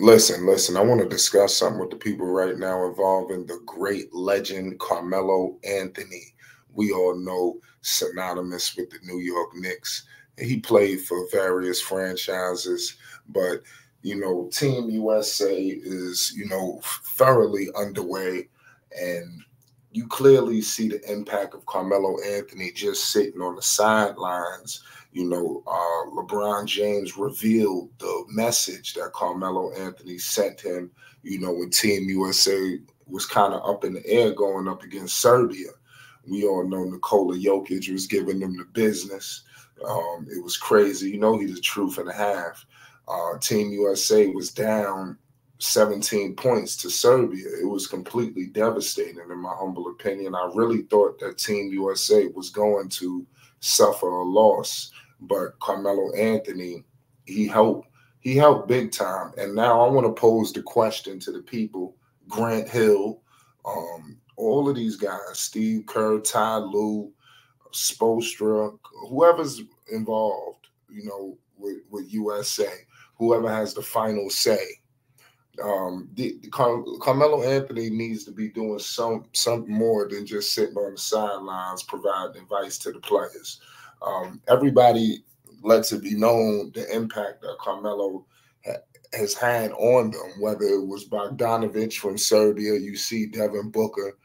Listen. I want to discuss something with the people right now involving the great legend Carmelo Anthony. We all know synonymous with the New York Knicks. He played for various franchises, but Team USA is thoroughly underway, and you clearly see the impact of Carmelo Anthony just sitting on the sidelines. LeBron James revealed the message that Carmelo Anthony sent him, when Team USA was kind of up in the air going up against Serbia. We all know Nikola Jokic was giving them the business. It was crazy. He's a truth and a half. Team USA was down 17 points to Serbia. It was completely devastating, in my humble opinion. I really thought that Team USA was going to suffer a loss, but Carmelo Anthony, he helped big time. And now I want to pose the question to the people: Grant Hill, all of these guys, Steve Kerr, Ty Lue, Spoelstra, whoever's involved, with USA, whoever has the final say. Carmelo Anthony needs to be doing something more than just sitting on the sidelines providing advice to the players. Everybody lets it be known the impact that Carmelo has had on them, whether it was Bogdanovich from Serbia, you see Devin Booker.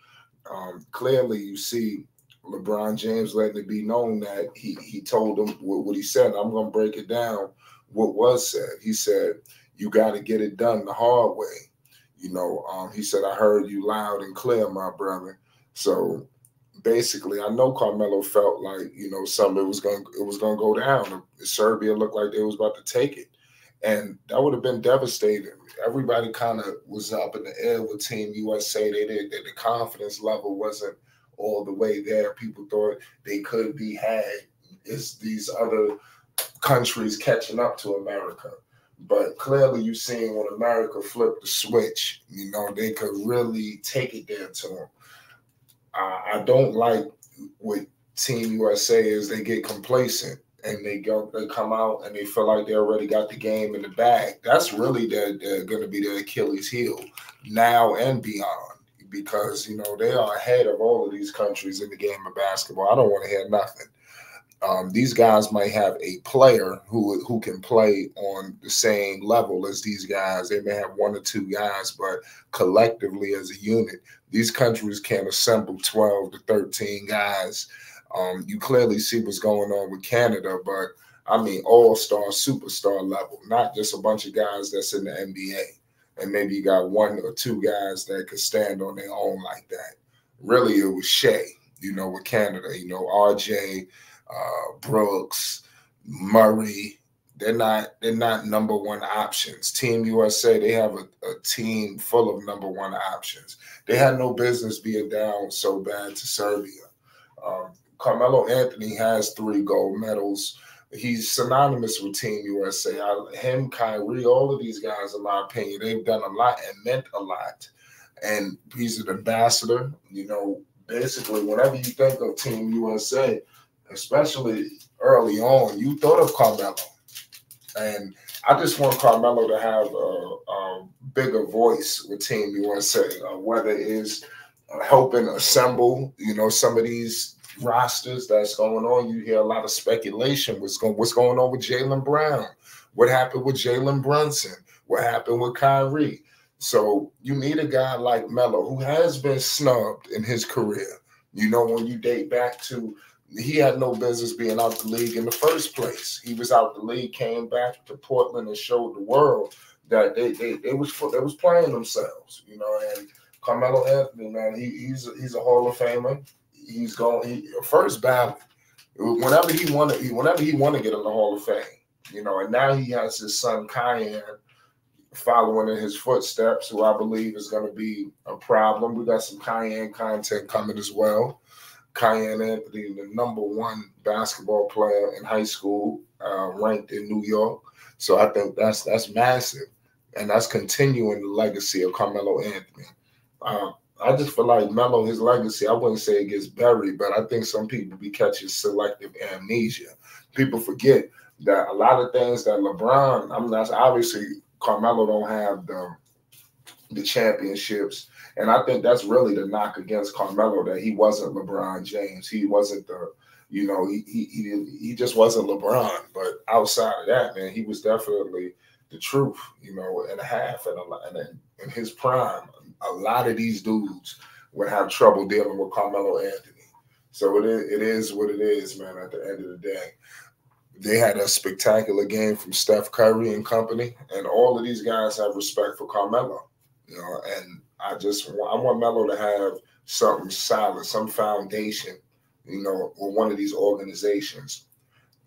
Clearly, you see LeBron James letting it be known that he told him what he said. I'm going to break it down. What was said? He said, "You got to get it done the hard way." He said, "I heard you loud and clear, my brother." So basically, I know Carmelo felt like something it was gonna go down. Serbia looked like they was about to take it, and that would have been devastating. Everybody kind of was up in the air with Team USA. The confidence level wasn't all the way there. People thought they could be had. It's these other countries catching up to America. But clearly, you've seen when America flipped the switch, they could really take it there to them. I don't like what Team USA is. They get complacent and they come out and they feel like they already got the game in the bag. That's really they're going to be their Achilles heel now and beyond, because they are ahead of all of these countries in the game of basketball. I don't want to hear nothing. These guys might have a player who can play on the same level as these guys. They may have one or two guys, but collectively as a unit, these countries can assemble 12 to 13 guys. You clearly see what's going on with Canada, but I mean all-star, superstar level, not just a bunch of guys that's in the NBA. And maybe you got one or two guys that could stand on their own like that. Really, it was Shea, with Canada, RJ, Brooks, Murray. They're not number one options. Team USA, they have a team full of number one options. They had no business being down so bad to Serbia. Carmelo Anthony has 3 gold medals. He's synonymous with Team USA. Him, Kyrie, all of these guys, in my opinion, they've done a lot and meant a lot. And he's an ambassador. Basically, whenever you think of Team USA, especially early on, you thought of Carmelo. And I just want Carmelo to have a bigger voice with Team USA, whether it is helping assemble, some of these rosters that's going on. You hear a lot of speculation. What's going on with Jaylen Brown? What happened with Jalen Brunson? What happened with Kyrie? So you need a guy like Melo, who has been snubbed in his career. When you date back to, he had no business being out the league in the first place. He was out the league, came back to Portland and showed the world that they was playing themselves, And Carmelo Anthony, man, he's a Hall of Famer. He's going first ballot. Whenever he want to get in the Hall of Fame, And now he has his son Cayenne following in his footsteps, who I believe is going to be a problem. We got some Cayenne content coming as well. Cayenne Anthony, the #1 basketball player in high school, ranked in New York. So I think that's massive, and that's continuing the legacy of Carmelo Anthony. I just feel like Melo, his legacy, I wouldn't say it gets buried, but I think some people be catching selective amnesia. People forget that a lot of things that LeBron, I'm not obviously Carmelo don't have the championships. And I think that's really the knock against Carmelo, that he wasn't LeBron James. He wasn't he just wasn't LeBron. But outside of that, man, he was definitely the truth, and a half. And in his prime, a lot of these dudes would have trouble dealing with Carmelo Anthony. So it is what it is, man, at the end of the day. They had a spectacular game from Steph Curry and company, and all of these guys have respect for Carmelo, and I want Melo to have something solid, some foundation, with one of these organizations.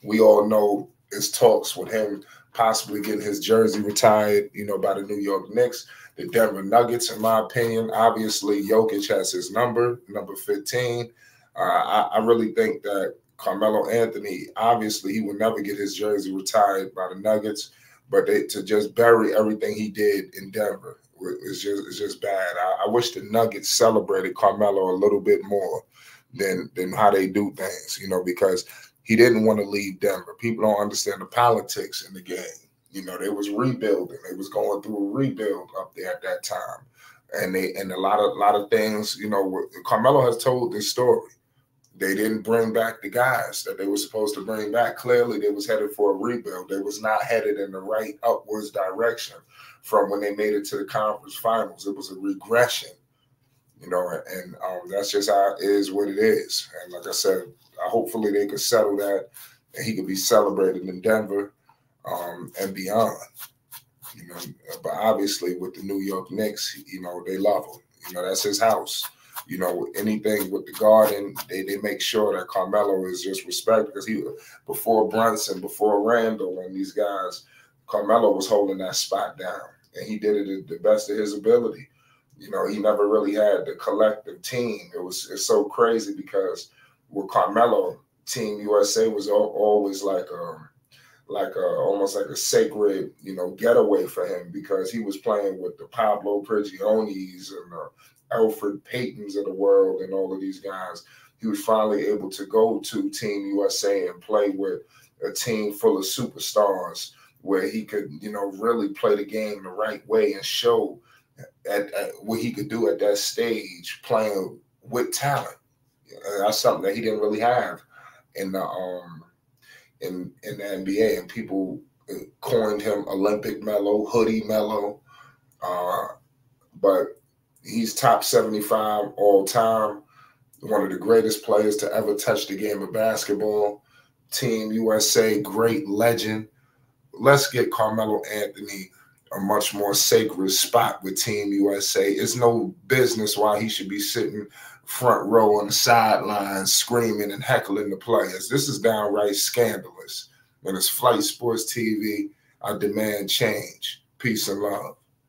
We all know there's talks with him possibly getting his jersey retired, by the New York Knicks. The Denver Nuggets, in my opinion, obviously Jokic has his number 15. I really think that Carmelo Anthony, obviously, he will never get his jersey retired by the Nuggets, but to just bury everything he did in Denver is just bad. I wish the Nuggets celebrated Carmelo a little bit more than how they do things, because he didn't want to leave Denver. People don't understand the politics in the game. They was rebuilding. They was going through a rebuild up there at that time, and a lot of things. Carmelo has told this story. They didn't bring back the guys that they were supposed to bring back. Clearly, they was headed for a rebuild. They was not headed in the right upwards direction from when they made it to the conference finals. It was a regression, and that's just how it is what it is. And like I said, hopefully they could settle that and he could be celebrated in Denver and beyond. But obviously with the New York Knicks, they love him. That's his house. Anything with the Garden, they make sure that Carmelo is just respected, because before Brunson, before Randall and these guys, Carmelo was holding that spot down, and he did it at the best of his ability. He never really had the collective team. It's so crazy, because with Carmelo, Team USA was always like almost like a sacred, getaway for him, because he was playing with the Pablo Prigionis and the Alfred Paytons of the world and all of these guys. He was finally able to go to Team USA and play with a team full of superstars, where he could, really play the game the right way and show at what he could do at that stage, playing with talent. That's something that he didn't really have in the NBA, and people coined him Olympic Melo, Hoodie Melo, but he's top 75 all time, one of the greatest players to ever touch the game of basketball. Team USA, great legend. Let's get Carmelo Anthony a much more sacred spot with Team USA. It's no business why he should be sitting front row on the sidelines screaming and heckling the players. This is downright scandalous. And it's Flight Sports TV. I demand change. Peace and love.